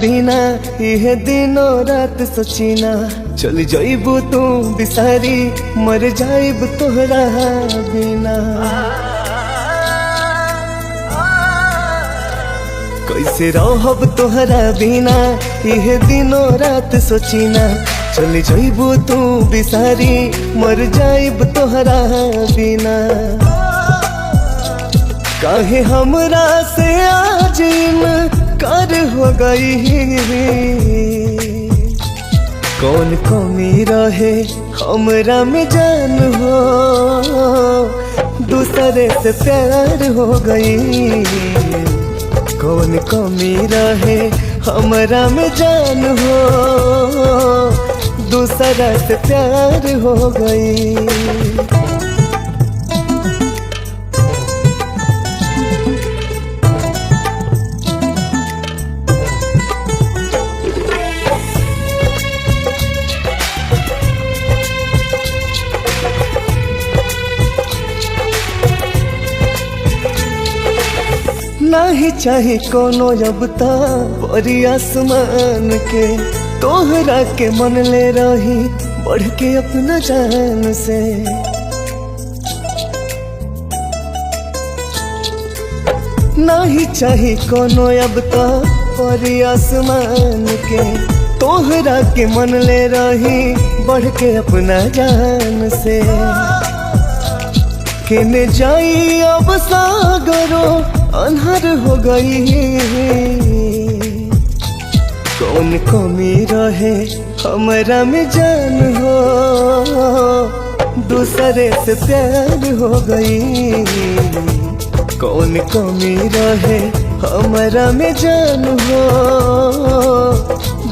बिना यह दिनों रात सोचिना चल जाइबू तू बिसारी मर जाइब तोहरा बिना। कैसे रहब तोहरा बिना यह दिनों रात सोचिना चल जाइबू तू बिसारी मर जाइब तोहरा बिना। काहे हमरा से आज कर हो गई कौन कमी रहे हमरा में जान हो दूसरे से प्यार हो गई। कौन कमी रहे हमरा में जान हो दूसरा से प्यार हो गई। नाही चाहे कोनो अब ता परी आसमान के तोहरा के मन ले रही बढ़ के अपना जान से। नाही चाहे कोनो अब ता परी आसमान के तोहरा के मन ले रही बढ़ के अपना जान से। किने जाई अब सागरो अन्हार हो गई कौन कमी रहे हमरा में जान हो दूसरे से प्यार हो गई। कौन कमी रहे हमरा में जान हो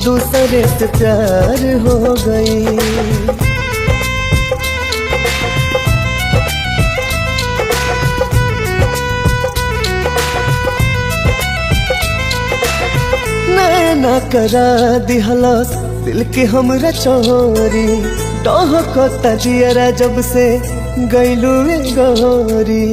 दूसरे से प्यार हो गई। ना करा दिहलस दिल के हमरा चोरी डहकता जियरा जब से गइलू गोरी।